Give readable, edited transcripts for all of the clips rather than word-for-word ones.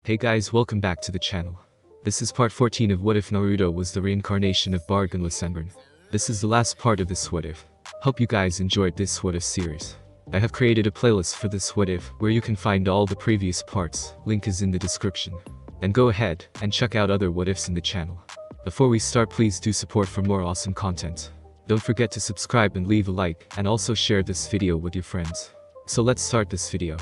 Hey guys, welcome back to the channel. This is part 14 of What If Naruto was the reincarnation of Bargun Lassenburn. This is the last part of this What If. Hope you guys enjoyed this What If series. I have created a playlist for this What If where you can find all the previous parts, link is in the description. And go ahead and check out other What Ifs in the channel. Before we start, please do support for more awesome content. Don't forget to subscribe and leave a like, and also share this video with your friends. So let's start this video.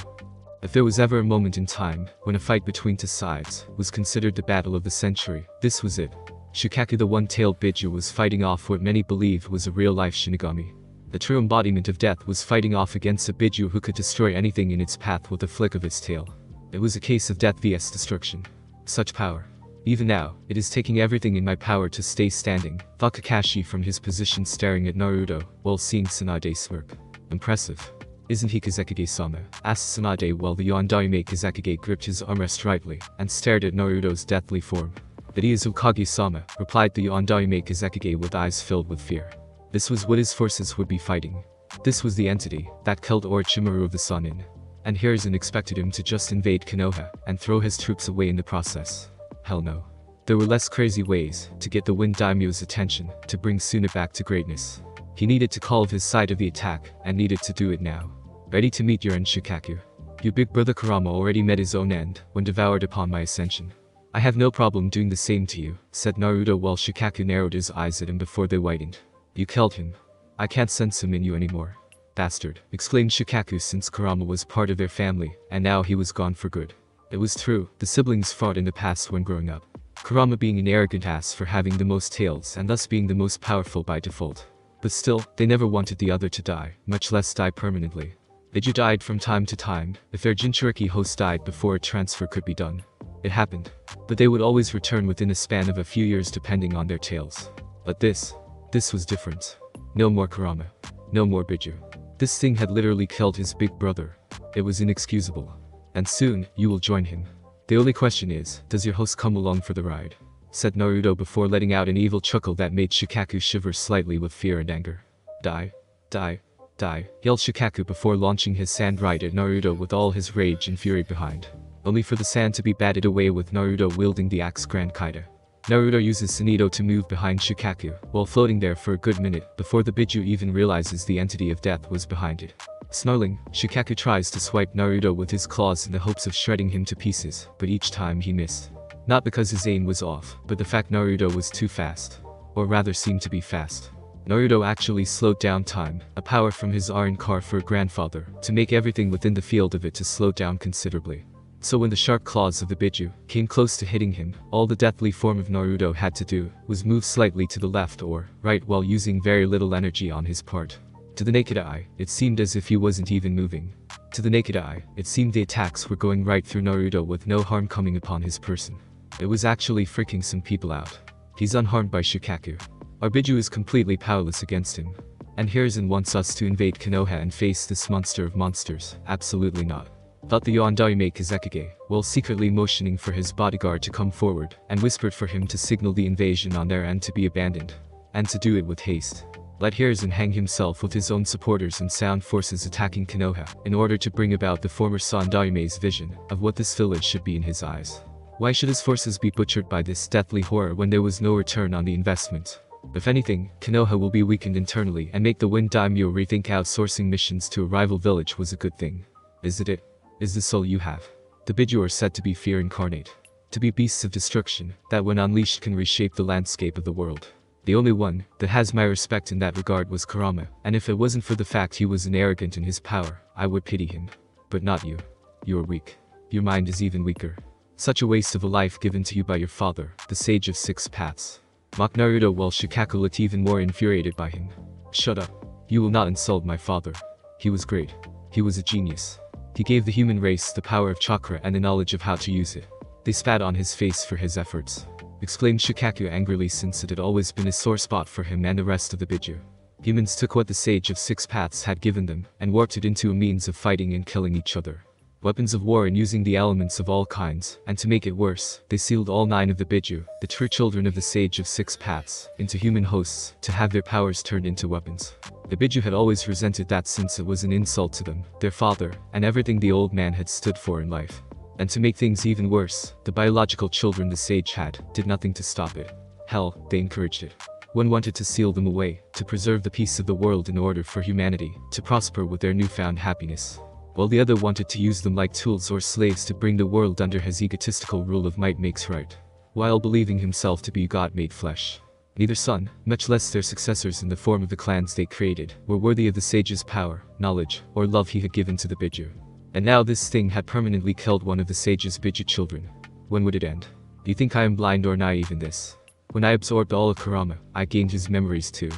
If there was ever a moment in time when a fight between two sides was considered the battle of the century, this was it. Shukaku, the one-tailed Biju, was fighting off what many believed was a real-life Shinigami. The true embodiment of death was fighting off against a Biju who could destroy anything in its path with a flick of its tail. It was a case of death vs destruction. Such power. Even now, it is taking everything in my power to stay standing, thought Kakashi from his position, staring at Naruto while seeing Tsunade smirk. Impressive. Isn't he, Kazekage-sama? Asked Tsunade while the Yondaime Kazekage gripped his armrest rightly and stared at Naruto's deathly form. That he is Hokage-sama, replied the Yondaime Kazekage with eyes filled with fear. This was what his forces would be fighting. This was the entity that killed Orochimaru of the Sannin. And Hiruzen expected him to just invade Konoha and throw his troops away in the process. Hell no. There were less crazy ways to get the Wind Daimyo's attention to bring Suna back to greatness. He needed to call his side of the attack and needed to do it now. Ready to meet your end, Shukaku. Your big brother Kurama already met his own end when devoured upon my ascension. I have no problem doing the same to you, said Naruto while Shukaku narrowed his eyes at him before they widened. You killed him. I can't sense him in you anymore. Bastard, exclaimed Shukaku, since Kurama was part of their family and now he was gone for good. It was true, the siblings fought in the past when growing up. Kurama being an arrogant ass for having the most tails and thus being the most powerful by default. But still, they never wanted the other to die, much less die permanently. Biju died from time to time, if their Jinchuriki host died before a transfer could be done. It happened. But they would always return within a span of a few years depending on their tails. But this was different. No more Kurama. No more Biju. This thing had literally killed his big brother. It was inexcusable. And soon, you will join him. The only question is, does your host come along for the ride? Said Naruto before letting out an evil chuckle that made Shukaku shiver slightly with fear and anger. Die. Die. Die, yelled Shukaku before launching his sand right at Naruto with all his rage and fury behind. Only for the sand to be batted away with Naruto wielding the axe Grand Kaida. Naruto uses Sunedo to move behind Shukaku, while floating there for a good minute before the Biju even realizes the entity of death was behind it. Snarling, Shukaku tries to swipe Naruto with his claws in the hopes of shredding him to pieces, but each time he missed. Not because his aim was off, but the fact Naruto was too fast. Or rather seemed to be fast. Naruto actually slowed down time, a power from his Arrancar for a grandfather, to make everything within the field of it to slow down considerably. So when the sharp claws of the Biju came close to hitting him, all the deathly form of Naruto had to do was move slightly to the left or right while using very little energy on his part. To the naked eye, it seemed as if he wasn't even moving. To the naked eye, it seemed the attacks were going right through Naruto with no harm coming upon his person. It was actually freaking some people out. He's unharmed by Shukaku. Our Biju is completely powerless against him. And Hiruzen wants us to invade Konoha and face this monster of monsters. Absolutely not. Thought the Yondaime Kazekage, while secretly motioning for his bodyguard to come forward, and whispered for him to signal the invasion on their end to be abandoned. And to do it with haste. Let Hiruzen hang himself with his own supporters and sound forces attacking Konoha, in order to bring about the former Yondaime's vision of what this village should be in his eyes. Why should his forces be butchered by this deathly horror when there was no return on the investment? If anything, Konoha will be weakened internally and make the Wind Daimyo rethink outsourcing missions to a rival village was a good thing. Is it? Is this all you have? The Biju are said to be fear incarnate. To be beasts of destruction, that when unleashed can reshape the landscape of the world. The only one that has my respect in that regard was Kurama, and if it wasn't for the fact he was arrogant in his power, I would pity him. But not you. You are weak. Your mind is even weaker. Such a waste of a life given to you by your father, the Sage of Six Paths. Mocked Naruto while Shukaku looked even more infuriated by him. Shut up. You will not insult my father. He was great. He was a genius. He gave the human race the power of chakra and the knowledge of how to use it. They spat on his face for his efforts. Exclaimed Shukaku angrily, since it had always been a sore spot for him and the rest of the Biju. Humans took what the Sage of Six Paths had given them and warped it into a means of fighting and killing each other. Weapons of war and using the elements of all kinds, and to make it worse, they sealed all 9 of the Biju, the true children of the Sage of Six Paths, into human hosts, to have their powers turned into weapons. The Biju had always resented that since it was an insult to them, their father, and everything the old man had stood for in life. And to make things even worse, the biological children the sage had did nothing to stop it. Hell, they encouraged it. One wanted to seal them away, to preserve the peace of the world in order for humanity to prosper with their newfound happiness, while the other wanted to use them like tools or slaves to bring the world under his egotistical rule of might makes right, while believing himself to be God made flesh. Neither son, much less their successors in the form of the clans they created, were worthy of the sage's power, knowledge, or love he had given to the Biju. And now this thing had permanently killed one of the sage's Biju children. When would it end? Do you think I am blind or naive in this? When I absorbed all of Kurama, I gained his memories too.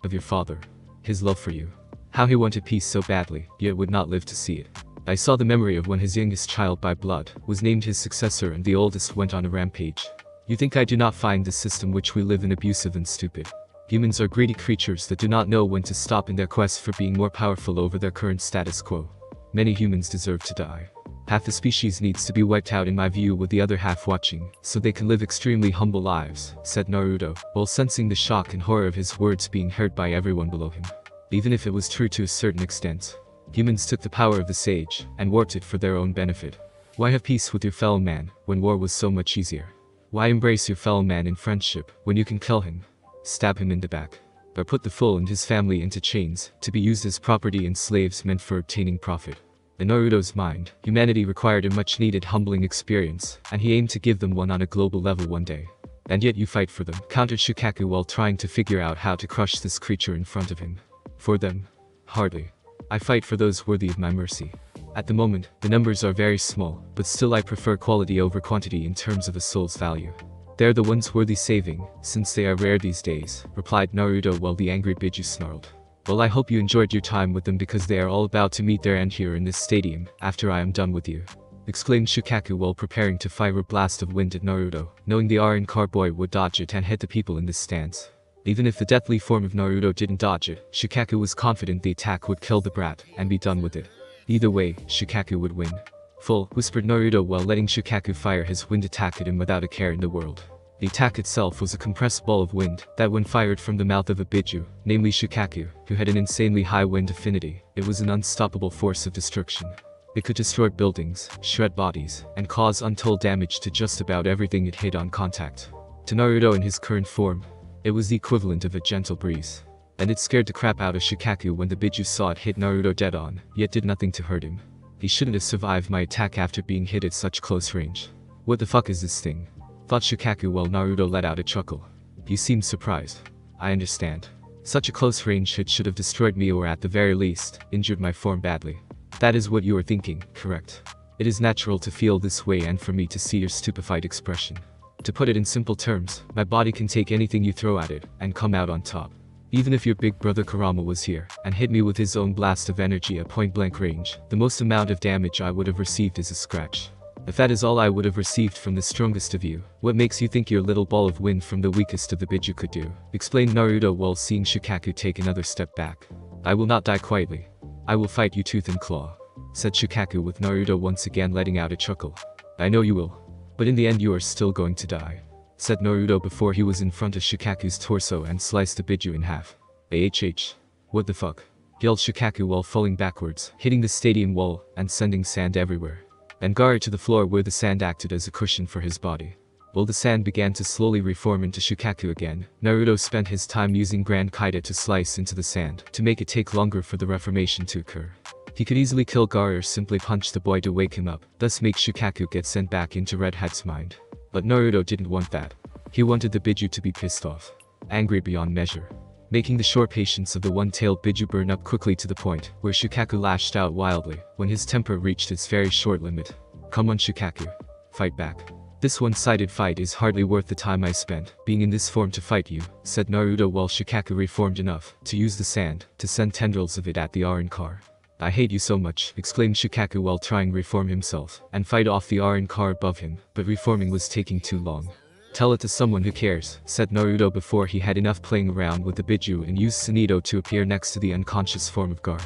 Of your father. His love for you. How he wanted peace so badly, yet would not live to see it. I saw the memory of when his youngest child by blood was named his successor and the oldest went on a rampage. You think I do not find this system which we live in abusive and stupid? Humans are greedy creatures that do not know when to stop in their quest for being more powerful over their current status quo. Many humans deserve to die. Half the species needs to be wiped out in my view with the other half watching, so they can live extremely humble lives, said Naruto, while sensing the shock and horror of his words being heard by everyone below him. Even if it was true to a certain extent, humans took the power of the sage and warped it for their own benefit. Why have peace with your fellow man when war was so much easier? Why embrace your fellow man in friendship when you can kill him, stab him in the back, or put the fool and his family into chains to be used as property and slaves meant for obtaining profit? In Naruto's mind, humanity required a much-needed humbling experience, and he aimed to give them one on a global level one day. And yet you fight for them, countered Shukaku while trying to figure out how to crush this creature in front of him. For them? Hardly. I fight for those worthy of my mercy. At the moment, the numbers are very small, but still I prefer quality over quantity in terms of a soul's value. They're the ones worthy saving, since they are rare these days, replied Naruto while the angry Biju snarled. Well, I hope you enjoyed your time with them because they are all about to meet their end here in this stadium, after I am done with you, exclaimed Shukaku while preparing to fire a blast of wind at Naruto, knowing the Arrancar boy would dodge it and hit the people in this stance. Even if the deathly form of Naruto didn't dodge it, Shukaku was confident the attack would kill the brat and be done with it. Either way, Shukaku would win. Full, whispered Naruto while letting Shukaku fire his wind attack at him without a care in the world. The attack itself was a compressed ball of wind that when fired from the mouth of a Biju, namely Shukaku, who had an insanely high wind affinity, it was an unstoppable force of destruction. It could destroy buildings, shred bodies, and cause untold damage to just about everything it hit on contact. To Naruto in his current form, it was the equivalent of a gentle breeze. And it scared the crap out of Shukaku when the Biju saw it hit Naruto dead on, yet did nothing to hurt him. He shouldn't have survived my attack after being hit at such close range. What the fuck is this thing? Thought Shukaku while Naruto let out a chuckle. You seemed surprised. I understand. Such a close range hit should have destroyed me or at the very least, injured my form badly. That is what you are thinking, correct? It is natural to feel this way and for me to see your stupefied expression. To put it in simple terms, my body can take anything you throw at it and come out on top. Even if your big brother Kurama was here and hit me with his own blast of energy at point-blank range, the most amount of damage I would have received is a scratch. If that is all I would have received from the strongest of you, what makes you think your little ball of wind from the weakest of the Biju could do? Explained Naruto while seeing Shukaku take another step back. I will not die quietly. I will fight you tooth and claw, said Shukaku with Naruto once again letting out a chuckle. I know you will. But in the end you are still going to die, said Naruto before he was in front of Shukaku's torso and sliced the Biju in half. AHH. What the fuck? Yelled Shukaku while falling backwards, hitting the stadium wall and sending sand everywhere. And Gaara to the floor where the sand acted as a cushion for his body. While the sand began to slowly reform into Shukaku again, Naruto spent his time using Grand Kaida to slice into the sand to make it take longer for the reformation to occur. He could easily kill Gaara or simply punch the boy to wake him up, thus make Shukaku get sent back into Red Hat's mind. But Naruto didn't want that. He wanted the Biju to be pissed off, angry beyond measure, making the short patience of the one-tailed Biju burn up quickly to the point where Shukaku lashed out wildly when his temper reached its very short limit. Come on Shukaku. Fight back. This one-sided fight is hardly worth the time I spent being in this form to fight you, said Naruto while Shukaku reformed enough to use the sand to send tendrils of it at the Arrancar. I hate you so much, exclaimed Shukaku while trying to reform himself and fight off the Arrancar above him, but reforming was taking too long. Tell it to someone who cares, said Naruto before he had enough playing around with the Biju and used Sunito to appear next to the unconscious form of Gar.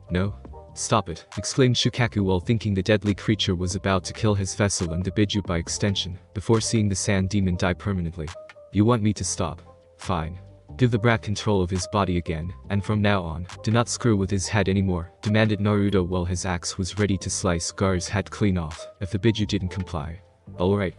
No? Stop it, exclaimed Shukaku while thinking the deadly creature was about to kill his vessel and the Biju by extension, before seeing the sand demon die permanently. You want me to stop? Fine. Give the brat control of his body again, and from now on, do not screw with his head anymore, demanded Naruto while his axe was ready to slice Gar's head clean off, if the Biju didn't comply. Alright.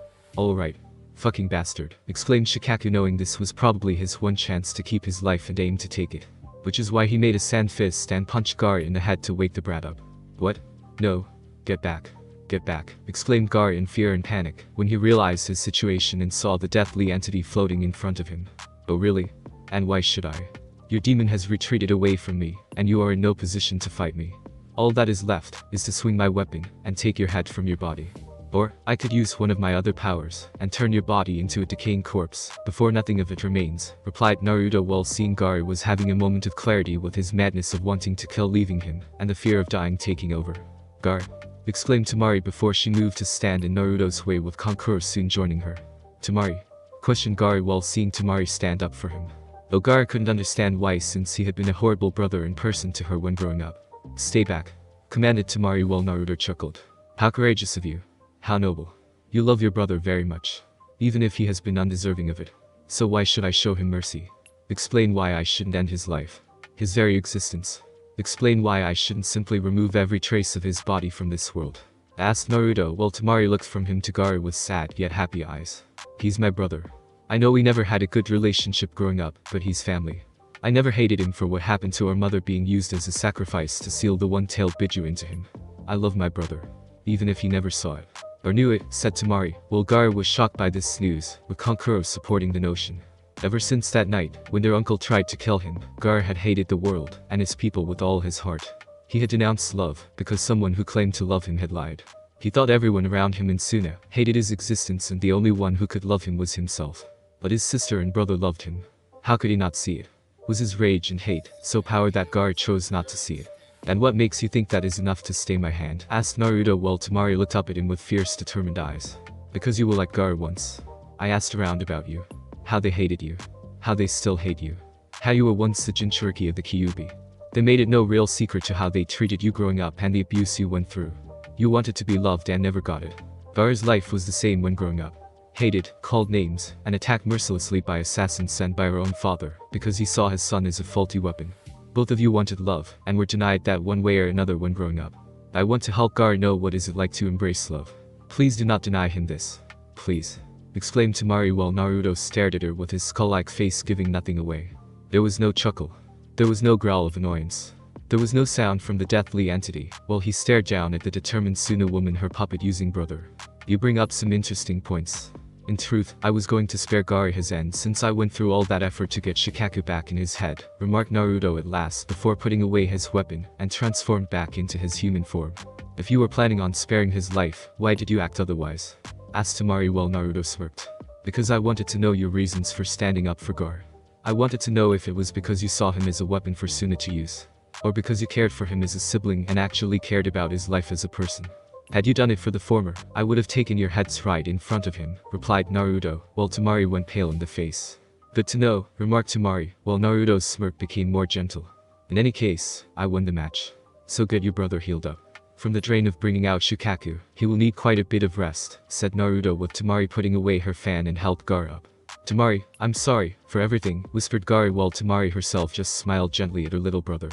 Fucking bastard, exclaimed Shikaku, knowing this was probably his one chance to keep his life and aim to take it. Which is why he made a sand fist and punched Gar in the head to wake the brat up. What? No. Get back, exclaimed Gar in fear and panic, when he realized his situation and saw the deathly entity floating in front of him. Oh really? And why should I? Your demon has retreated away from me, and you are in no position to fight me. All that is left is to swing my weapon and take your head from your body. Or, I could use one of my other powers, and turn your body into a decaying corpse, before nothing of it remains, replied Naruto while seeing Gar was having a moment of clarity with his madness of wanting to kill leaving him, and the fear of dying taking over. Gar, exclaimed Temari before she moved to stand in Naruto's way with Kankuro soon joining her. Temari? Questioned Gar while seeing Temari stand up for him. Though Gar couldn't understand why since he had been a horrible brother in person to her when growing up. Stay back, commanded Temari while Naruto chuckled. How courageous of you. How noble. You love your brother very much. Even if he has been undeserving of it. So why should I show him mercy? Explain why I shouldn't end his life. His very existence. Explain why I shouldn't simply remove every trace of his body from this world. Asked Naruto while Temari looked from him to Gar with sad yet happy eyes. He's my brother. I know we never had a good relationship growing up, but he's family. I never hated him for what happened to our mother being used as a sacrifice to seal the one-tailed Biju into him. I love my brother. Even if he never saw it. Or knew it, said Temari, while Gar was shocked by this news, with Kankuro supporting the notion. Ever since that night, when their uncle tried to kill him, Gar had hated the world and his people with all his heart. He had denounced love, because someone who claimed to love him had lied. He thought everyone around him in Suna hated his existence and the only one who could love him was himself. But his sister and brother loved him. How could he not see it? Was his rage and hate so powerful that Gar chose not to see it? And what makes you think that is enough to stay my hand? Asked Naruto while Temari looked up at him with fierce determined eyes. Because you were like Gar once. I asked around about you. How they hated you. How they still hate you. How you were once the Jinchuriki of the Kyuubi. They made it no real secret to how they treated you growing up and the abuse you went through. You wanted to be loved and never got it. Gar's life was the same when growing up. Hated, called names, and attacked mercilessly by assassins sent by her own father because he saw his son as a faulty weapon. Both of you wanted love, and were denied that one way or another when growing up. I want to help Gar know what is it like to embrace love. Please do not deny him this. Please. Exclaimed Temari while Naruto stared at her with his skull-like face giving nothing away. There was no chuckle. There was no growl of annoyance. There was no sound from the deathly entity, while he stared down at the determined Suna woman, her puppet-using brother. You bring up some interesting points. In truth, I was going to spare Gar his end since I went through all that effort to get Shikaku back in his head, remarked Naruto at last before putting away his weapon and transformed back into his human form. If you were planning on sparing his life, why did you act otherwise? Asked Temari while Naruto smirked. Because I wanted to know your reasons for standing up for Gar. I wanted to know if it was because you saw him as a weapon for Suna to use. Or because you cared for him as a sibling and actually cared about his life as a person. Had you done it for the former, I would have taken your heads right in front of him, replied Naruto, while Temari went pale in the face. Good to know, remarked Temari, while Naruto's smirk became more gentle. In any case, I won the match. So get your brother healed up. From the drain of bringing out Shikaku, he will need quite a bit of rest, said Naruto with Temari putting away her fan and helped Gar up. Temari, I'm sorry, for everything, whispered Gar while Temari herself just smiled gently at her little brother.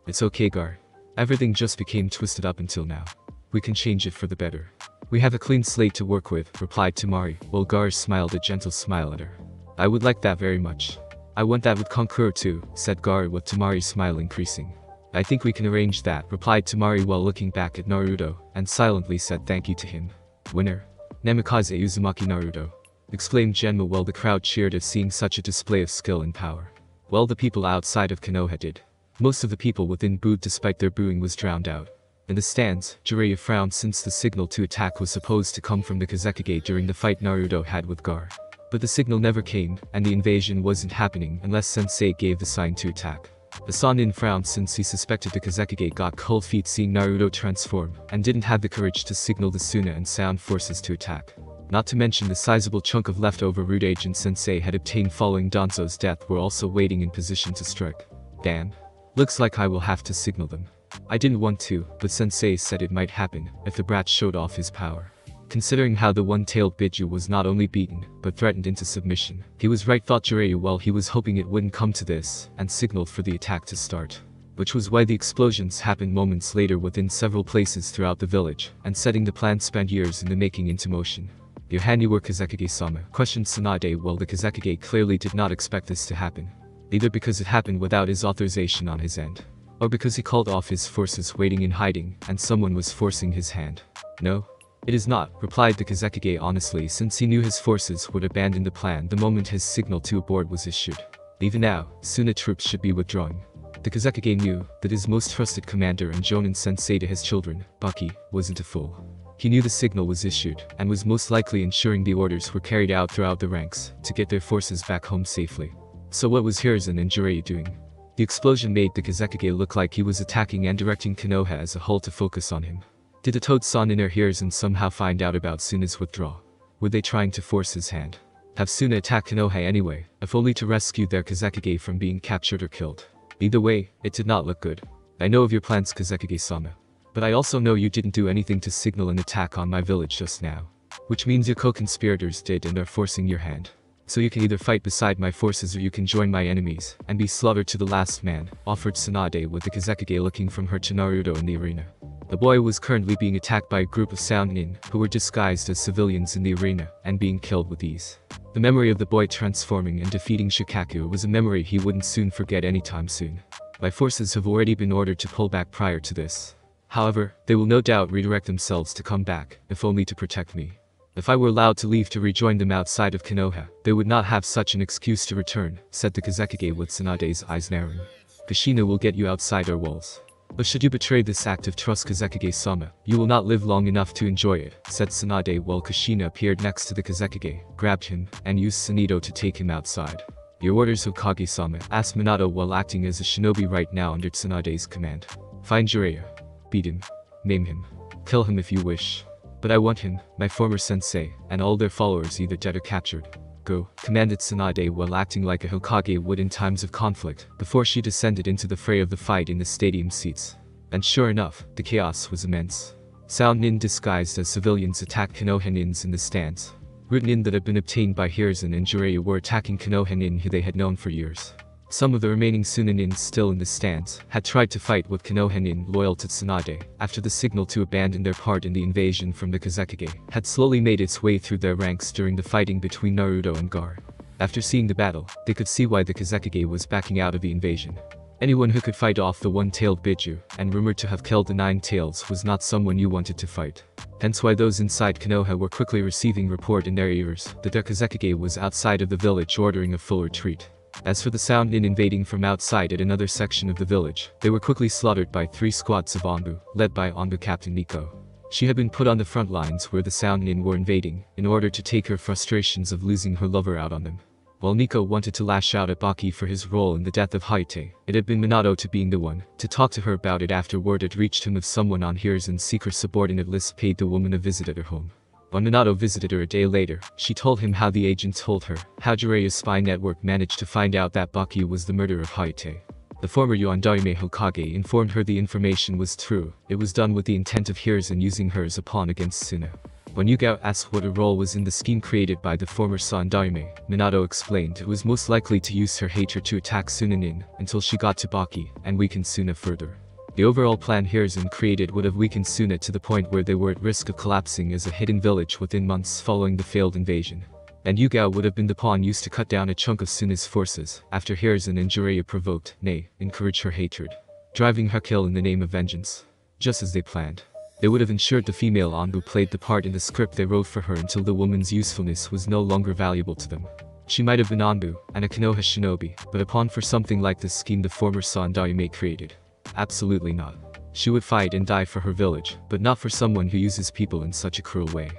It's okay, Gar. Everything just became twisted up until now. We can change it for the better. We have a clean slate to work with, replied Temari, while Gar smiled a gentle smile at her. I would like that very much. I want that with Kankuro too, said Gar with Temari's smile increasing. I think we can arrange that, replied Temari while looking back at Naruto, and silently said thank you to him. Winner. Namikaze Uzumaki Naruto. Exclaimed Genma while the crowd cheered at seeing such a display of skill and power. Well, the people outside of Konoha did. Most of the people within booed despite their booing was drowned out. In the stands, Jiraiya frowned since the signal to attack was supposed to come from the Kazekage during the fight Naruto had with Gar. But the signal never came, and the invasion wasn't happening unless Sensei gave the sign to attack. The Sannin frowned since he suspected the Kazekage got cold feet seeing Naruto transform, and didn't have the courage to signal the Suna and Sound forces to attack. Not to mention the sizable chunk of leftover root agent Sensei had obtained following Danzo's death were also waiting in position to strike. Damn. Looks like I will have to signal them. I didn't want to, but Sensei said it might happen if the brat showed off his power. Considering how the one-tailed Biju was not only beaten, but threatened into submission. He was right, thought Jiraiya, while he was hoping it wouldn't come to this, and signaled for the attack to start. Which was why the explosions happened moments later within several places throughout the village, and setting the plan spent years in the making into motion. "Your handiwork, Kazekage-sama," questioned Tsunade, while the Kazekage clearly did not expect this to happen. Either because it happened without his authorization on his end, or because he called off his forces waiting in hiding, and someone was forcing his hand. "No, it is not," replied the Kazekage honestly, since he knew his forces would abandon the plan the moment his signal to abort was issued. Even now, Suna troops should be withdrawing. The Kazekage knew that his most trusted commander and Jonin sensei to his children, Baki, wasn't a fool. He knew the signal was issued, and was most likely ensuring the orders were carried out throughout the ranks, to get their forces back home safely. So what was Hiruzen and Jiraiya doing? The explosion made the Kazekage look like he was attacking and directing Konoha as a whole to focus on him. Did the Toad-san or Hiruzen somehow find out about Suna's withdrawal? Were they trying to force his hand? Have Suna attack Konoha anyway, if only to rescue their Kazekage from being captured or killed? Either way, it did not look good. "I know of your plans, Kazekage-sama. But I also know you didn't do anything to signal an attack on my village just now. Which means your co-conspirators did and are forcing your hand. So you can either fight beside my forces or you can join my enemies, and be slaughtered to the last man," offered Tsunade, with the Kazekage looking from her to Naruto in the arena. The boy was currently being attacked by a group of Sound Nin, who were disguised as civilians in the arena, and being killed with ease. The memory of the boy transforming and defeating Shikaku was a memory he wouldn't soon forget anytime soon. My forces have already been ordered to pull back prior to this. However, they will no doubt redirect themselves to come back, if only to protect me. If I were allowed to leave to rejoin them outside of Konoha, they would not have such an excuse to return, said the Kazekage, with Tsunade's eyes narrowing. "Kushina will get you outside our walls. But should you betray this act of trust, Kazekage-sama, you will not live long enough to enjoy it," said Tsunade, while Kushina appeared next to the Kazekage, grabbed him, and used Sunito to take him outside. "Your orders, Hokage-sama?" asked Minato while acting as a shinobi right now under Tsunade's command. "Find Jiraiya. Beat him. Maim him. Kill him if you wish. But I want him, my former sensei, and all their followers either dead or captured. Go," commanded Tsunade while acting like a Hokage would in times of conflict, before she descended into the fray of the fight in the stadium seats. And sure enough, the chaos was immense. Sound Nin disguised as civilians attacked Konoha Nins in the stands. Root Nin that had been obtained by Hiruzen and Jiraiya were attacking Konoha Nin who they had known for years. Some of the remaining Suna Nins still in the stands had tried to fight with Konoha Nin loyal to Tsunade, after the signal to abandon their part in the invasion from the Kazekage had slowly made its way through their ranks during the fighting between Naruto and Gar. After seeing the battle, they could see why the Kazekage was backing out of the invasion. Anyone who could fight off the one-tailed Biju, and rumored to have killed the Nine Tails, was not someone you wanted to fight. Hence why those inside Konoha were quickly receiving report in their ears that their Kazekage was outside of the village ordering a full retreat. As for the Sound Nin invading from outside at another section of the village, they were quickly slaughtered by 3 squads of Anbu, led by Anbu Captain Nico. She had been put on the front lines where the Sound Nin were invading, in order to take her frustrations of losing her lover out on them. While Nico wanted to lash out at Baki for his role in the death of Hayate, it had been Minato to being the one to talk to her about it after word had reached him of someone on Hiruzen's secret subordinate list paid the woman a visit at her home. When Minato visited her a day later, she told him how the agent told her how Jiraiya's spy network managed to find out that Baki was the murderer of Hayate. The former Yondaime Hokage informed her the information was true. It was done with the intent of Hiruzen using her as a pawn against Suna. When Yugao asked what her role was in the scheme created by the former Sandaime, Minato explained it was most likely to use her hatred to attack Suna Nin until she got to Baki and weaken Suna further. The overall plan Hiruzen created would have weakened Suna to the point where they were at risk of collapsing as a hidden village within months following the failed invasion. And Yugao would have been the pawn used to cut down a chunk of Suna's forces after Hiruzen and Jiraiya provoked, nay, encouraged her hatred, driving her kill in the name of vengeance. Just as they planned. They would have ensured the female Anbu played the part in the script they wrote for her until the woman's usefulness was no longer valuable to them. She might have been Anbu and a Konoha shinobi, but a pawn for something like this scheme the former Sandaime created. Absolutely not. She would fight and die for her village, but not for someone who uses people in such a cruel way.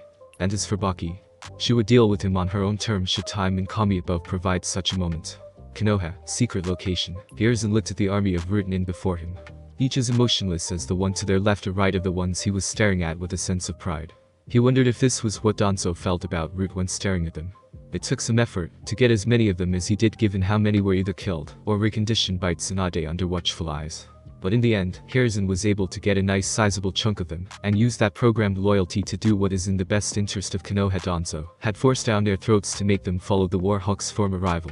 And as for Baki, she would deal with him on her own terms should time and Kami above provide such a moment. Konoha, secret location. Hiruzen looked at the army of Root Nin before him. Each as emotionless as the one to their left or right of the ones he was staring at with a sense of pride. He wondered if this was what Danzo felt about Root when staring at them. It took some effort to get as many of them as he did given how many were either killed or reconditioned by Tsunade under watchful eyes. But in the end, Hiruzen was able to get a nice sizable chunk of them, and use that programmed loyalty to do what is in the best interest of Konoha. Danzo had forced down their throats to make them follow the Warhawks' former rival.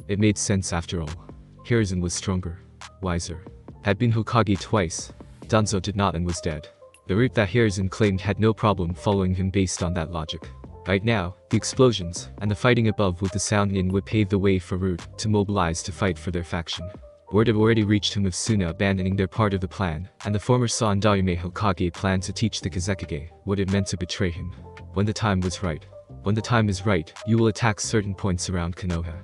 It made sense after all. Hiruzen was stronger, wiser, had been Hokage twice. Danzo did not and was dead. The route that Hiruzen claimed had no problem following him based on that logic. Right now, the explosions, and the fighting above with the Sound Nin would pave the way for Root to mobilize to fight for their faction. Word had already reached him of Suna abandoning their part of the plan, and the former Sandaime Hokage planned to teach the Kazekage what it meant to betray him. When the time was right. When the time is right, you will attack certain points around Konoha.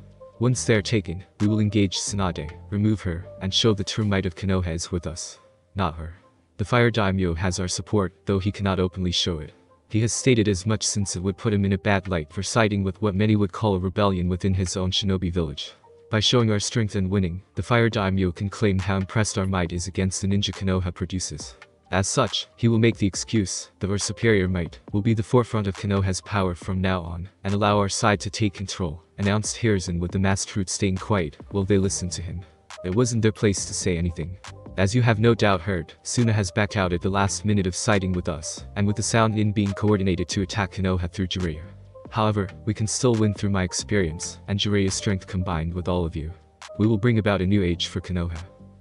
Once they are taken, we will engage Tsunade, remove her, and show the true might of Konoha is with us, not her. The Fire Daimyo has our support, though he cannot openly show it. He has stated as much since it would put him in a bad light for siding with what many would call a rebellion within his own shinobi village. By showing our strength and winning, the Fire Daimyo can claim how impressed our might is against the ninja Konoha produces. As such, he will make the excuse that our superior might will be the forefront of Konoha's power from now on, and allow our side to take control, announced Hiruzen with the masked Root staying quiet while they listened to him. It wasn't their place to say anything. As you have no doubt heard, Suna has backed out at the last minute of siding with us, and with the Sound Nin being coordinated to attack Konoha through Jiraiya. However, we can still win through my experience, and Jiraiya's strength combined with all of you. We will bring about a new age for Konoha.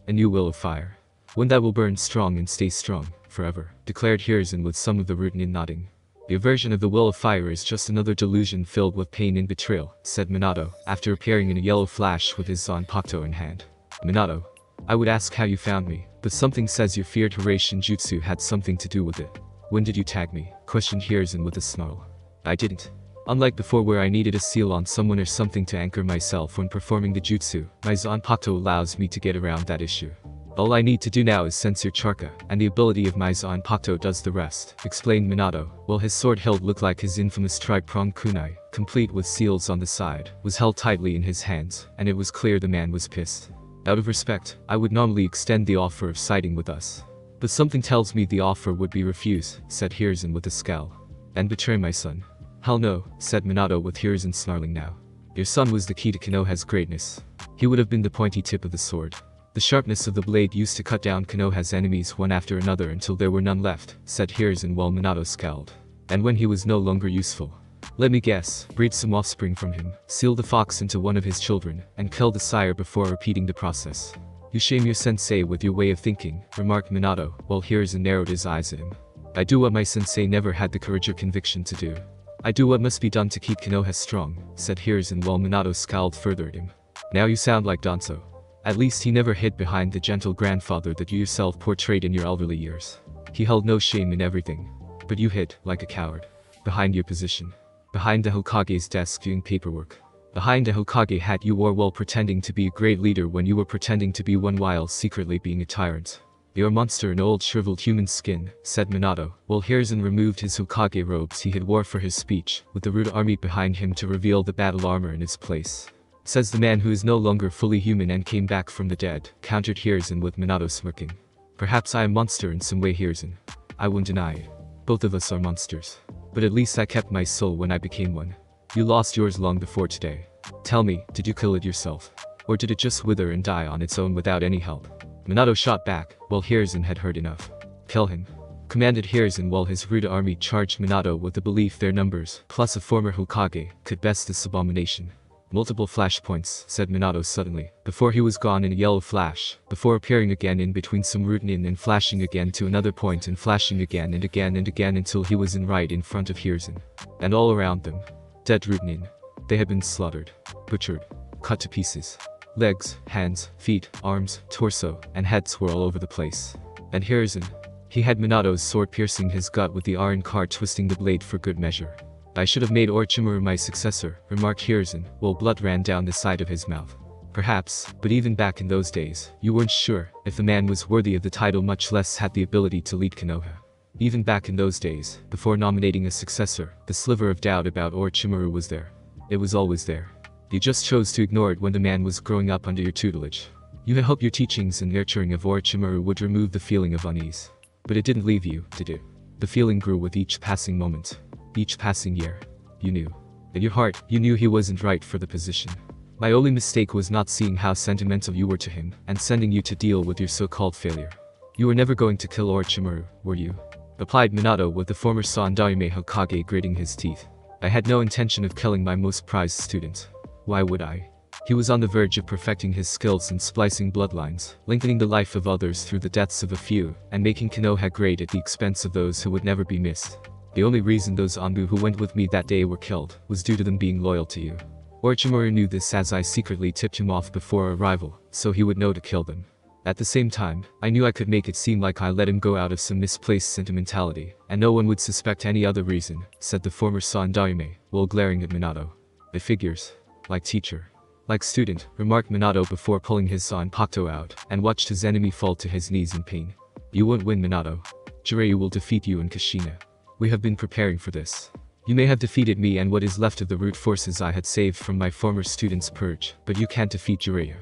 A new will of fire. One that will burn strong and stay strong, forever, declared Hiruzen with some of the Root Nin nodding. The aversion of the will of fire is just another delusion filled with pain and betrayal, said Minato, after appearing in a yellow flash with his Zanpakuto in hand. Minato, I would ask how you found me, but something says your feared Hiraishin Jutsu had something to do with it. When did you tag me? Questioned Hiruzen with a snarl. I didn't. Unlike before where I needed a seal on someone or something to anchor myself when performing the jutsu, my Zanpakuto allows me to get around that issue. All I need to do now is sense your charka, and the ability of my Zanpakuto does the rest, explained Minato, while his sword hilt looked like his infamous tri-pronged kunai, complete with seals on the side, was held tightly in his hands, and it was clear the man was pissed. Out of respect, I would normally extend the offer of siding with us. But something tells me the offer would be refused, said Hiruzen with a scowl. And betray my son? Hell no, said Minato with Hiruzen snarling now. Your son was the key to Konoha's greatness. He would have been the pointy tip of the sword. The sharpness of the blade used to cut down Konoha's enemies one after another until there were none left, said Hiruzen while Minato scowled. And when he was no longer useful. Let me guess, breed some offspring from him, seal the fox into one of his children, and kill the sire before repeating the process. You shame your sensei with your way of thinking, remarked Minato, while Hiruzen narrowed his eyes at him. I do what my sensei never had the courage or conviction to do. I do what must be done to keep Konoha strong, said Hiruzen while Minato scowled further at him. Now you sound like Danzo. At least he never hid behind the gentle grandfather that you yourself portrayed in your elderly years. He held no shame in everything. But you hid, like a coward. Behind your position. Behind the Hokage's desk doing paperwork. Behind the Hokage hat you wore while pretending to be a great leader when you were pretending to be one while secretly being a tyrant. You're a monster in old shriveled human skin, said Minato, while Hiruzen removed his Hokage robes he had wore for his speech, with the Root army behind him to reveal the battle armor in its place. Says the man who is no longer fully human and came back from the dead, countered Hiruzen with Minato smirking. Perhaps I am a monster in some way, Hiruzen. I won't deny it. Both of us are monsters. But at least I kept my soul when I became one. You lost yours long before today. Tell me, did you kill it yourself? Or did it just wither and die on its own without any help? Minato shot back, while Hiruzen had heard enough. Kill him. Commanded Hiruzen while his Rude army charged Minato with the belief their numbers, plus a former Hokage, could best this abomination. Multiple flashpoints, said Minato suddenly, before he was gone in a yellow flash, before appearing again in between some Root Nin and flashing again to another point and flashing again and again and again until he was right in front of Hiruzen. And all around them. Dead Root Nin. They had been slaughtered. Butchered. Cut to pieces. Legs, hands, feet, arms, torso, and heads were all over the place. And Hiruzen. He had Minato's sword piercing his gut with the iron card twisting the blade for good measure. I should have made Orochimaru my successor, remarked Hiruzen, while blood ran down the side of his mouth. Perhaps, but even back in those days, you weren't sure if the man was worthy of the title, much less had the ability to lead Konoha. Even back in those days, before nominating a successor, the sliver of doubt about Orochimaru was there. It was always there. You just chose to ignore it when the man was growing up under your tutelage. You had hoped your teachings and nurturing of Orochimaru would remove the feeling of unease. But it didn't leave you, did it? The feeling grew with each passing moment. Each passing year. You knew. In your heart, you knew he wasn't right for the position. My only mistake was not seeing how sentimental you were to him, and sending you to deal with your so-called failure. You were never going to kill Orochimaru, were you? Replied Minato with the former Sandaime Hokage gritting his teeth. I had no intention of killing my most prized student. Why would I? He was on the verge of perfecting his skills in splicing bloodlines, lengthening the life of others through the deaths of a few, and making Konoha great at the expense of those who would never be missed. The only reason those Anbu who went with me that day were killed was due to them being loyal to you. Orochimaru knew this as I secretly tipped him off before our arrival, so he would know to kill them. At the same time, I knew I could make it seem like I let him go out of some misplaced sentimentality, and no one would suspect any other reason, said the former Sandaime, while glaring at Minato. It figures. Like teacher. Like student, remarked Minato before pulling his Zanpakuto out, and watched his enemy fall to his knees in pain. You won't win, Minato. Jiraiya will defeat you and Kushina. We have been preparing for this. You may have defeated me and what is left of the root forces I had saved from my former student's purge, but you can't defeat Jiraiya.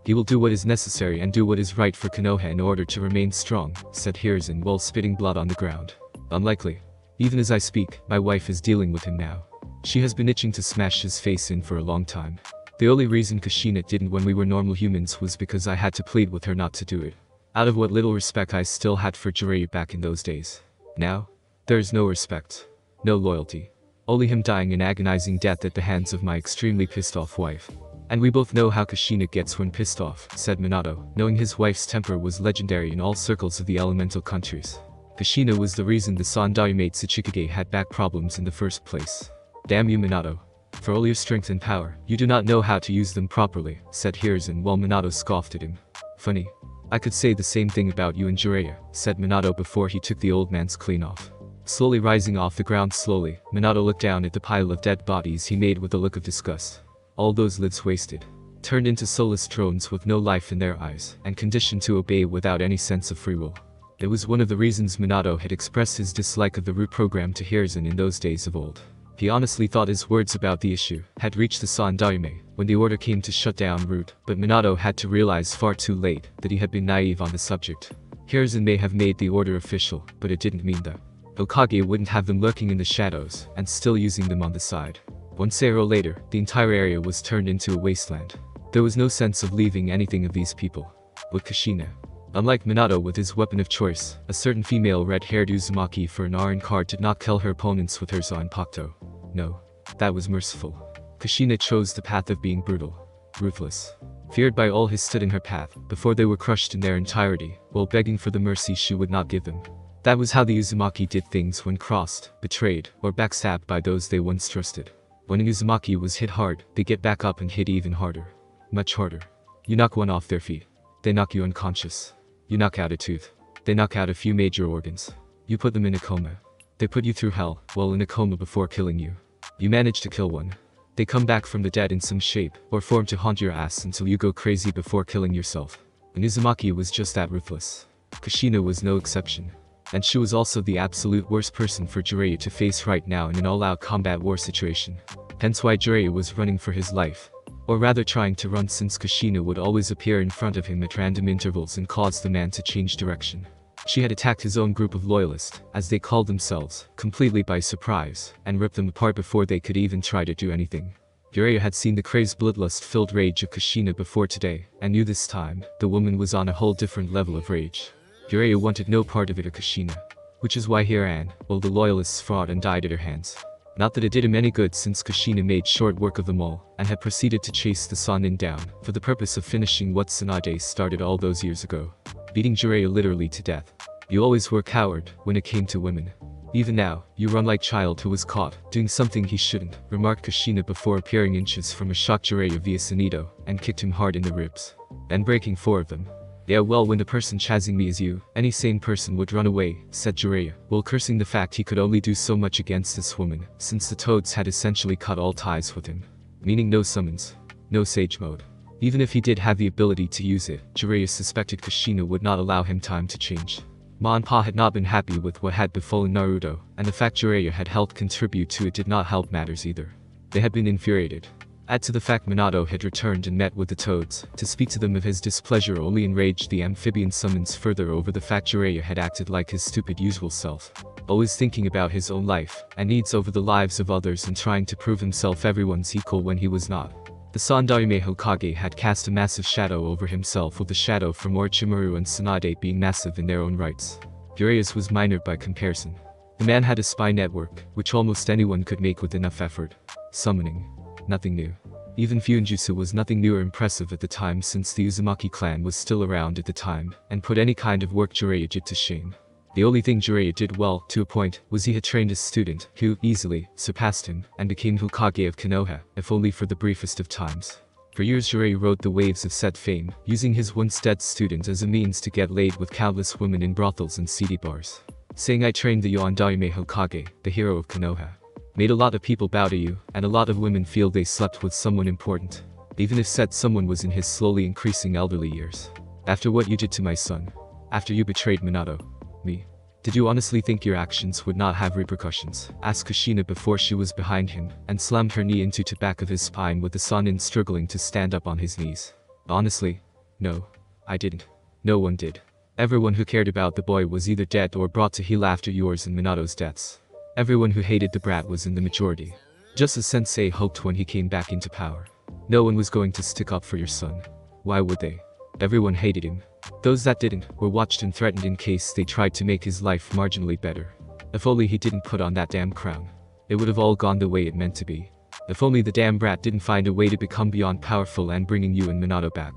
He will do what is necessary and do what is right for Konoha in order to remain strong, said Hiruzen while spitting blood on the ground. Unlikely. Even as I speak, my wife is dealing with him now. She has been itching to smash his face in for a long time. The only reason Kushina didn't when we were normal humans was because I had to plead with her not to do it. Out of what little respect I still had for Jiraiya back in those days. Now? There is no respect. No loyalty. Only him dying an agonizing death at the hands of my extremely pissed off wife. And we both know how Kushina gets when pissed off, said Minato, knowing his wife's temper was legendary in all circles of the elemental countries. Kushina was the reason the Sandaime Tsuchikage had back problems in the first place. Damn you, Minato. For all your strength and power, you do not know how to use them properly, said Hiruzen while Minato scoffed at him. Funny. I could say the same thing about you and Jiraiya, said Minato before he took the old man's clean off. Slowly rising off the ground slowly, Minato looked down at the pile of dead bodies he made with a look of disgust. All those lives wasted. Turned into soulless drones with no life in their eyes, and conditioned to obey without any sense of free will. It was one of the reasons Minato had expressed his dislike of the root program to Hiruzen in those days of old. He honestly thought his words about the issue had reached the Sandaime when the order came to shut down Root, but Minato had to realize far too late that he had been naive on the subject. Hiruzen may have made the order official, but it didn't mean that Hokage wouldn't have them lurking in the shadows and still using them on the side. 1 Seiro later, the entire area was turned into a wasteland. There was no sense of leaving anything of these people. But Kushina. Unlike Minato with his weapon of choice, a certain female red-haired Uzumaki for an Arin card did not kill her opponents with her Zanpakuto. No. That was merciful. Kushina chose the path of being brutal. Ruthless. Feared by all who stood in her path, before they were crushed in their entirety, while begging for the mercy she would not give them. That was how the Uzumaki did things when crossed, betrayed, or backstabbed by those they once trusted. When an Uzumaki was hit hard, they get back up and hit even harder. Much harder. You knock one off their feet. They knock you unconscious. You knock out a tooth. They knock out a few major organs. You put them in a coma. They put you through hell, while in a coma before killing you. You manage to kill one. They come back from the dead in some shape, or form to haunt your ass until you go crazy before killing yourself. And Uzumaki was just that ruthless. Kushina was no exception. And she was also the absolute worst person for Jiraiya to face right now in an all-out combat war situation. Hence why Jiraiya was running for his life. Or rather trying to run, since Kushina would always appear in front of him at random intervals and cause the man to change direction. She had attacked his own group of loyalists, as they called themselves, completely by surprise, and ripped them apart before they could even try to do anything. Jiraiya had seen the crazed bloodlust-filled rage of Kushina before today, and knew this time, the woman was on a whole different level of rage. Jiraiya wanted no part of it or Kushina. Which is why he ran, while the loyalists fought and died at her hands. Not that it did him any good, since Kushina made short work of them all, and had proceeded to chase the Sannin down, for the purpose of finishing what Tsunade started all those years ago. Beating Jiraiya literally to death. You always were a coward, when it came to women. Even now, you run like child who was caught, doing something he shouldn't, remarked Kushina before appearing inches from a shocked Jiraiya via Sunito, and kicked him hard in the ribs. And breaking 4 of them. Yeah, well, when the person chasing me is you, any sane person would run away, said Jiraiya, while cursing the fact he could only do so much against this woman, since the toads had essentially cut all ties with him. Meaning no summons. No sage mode. Even if he did have the ability to use it, Jiraiya suspected Kushina would not allow him time to change. Ma and Pa had not been happy with what had befallen Naruto, and the fact Jiraiya had helped contribute to it did not help matters either. They had been infuriated. Add to the fact Minato had returned and met with the toads, to speak to them of his displeasure only enraged the amphibian summons further over the fact Jiraiya had acted like his stupid usual self. Always thinking about his own life, and needs over the lives of others and trying to prove himself everyone's equal when he was not. The Sandaime Hokage had cast a massive shadow over himself, with the shadow from Orochimaru and Tsunade being massive in their own rights. Uraya's was minor by comparison. The man had a spy network, which almost anyone could make with enough effort. Summoning. Nothing new. Even Fuinjutsu was nothing new or impressive at the time, since the Uzumaki clan was still around at the time, and put any kind of work Jiraiya did to shame. The only thing Jiraiya did well, to a point, was he had trained a student, who, easily, surpassed him, and became Hokage of Konoha, if only for the briefest of times. For years Jiraiya rode the waves of said fame, using his once-dead student as a means to get laid with countless women in brothels and seedy bars. Saying I trained the Yondaime Hokage, the hero of Konoha. Made a lot of people bow to you, and a lot of women feel they slept with someone important. Even if said someone was in his slowly increasing elderly years. After what you did to my son. After you betrayed Minato. Me. Did you honestly think your actions would not have repercussions? Asked Kushina before she was behind him, and slammed her knee into the back of his spine with the Sannin struggling to stand up on his knees. Honestly? No. I didn't. No one did. Everyone who cared about the boy was either dead or brought to heel after yours and Minato's deaths. Everyone who hated the brat was in the majority. Just as Sensei hoped when he came back into power. No one was going to stick up for your son. Why would they? Everyone hated him. Those that didn't were watched and threatened in case they tried to make his life marginally better. If only he didn't put on that damn crown. It would have all gone the way it meant to be. If only the damn brat didn't find a way to become beyond powerful and bringing you and Minato back.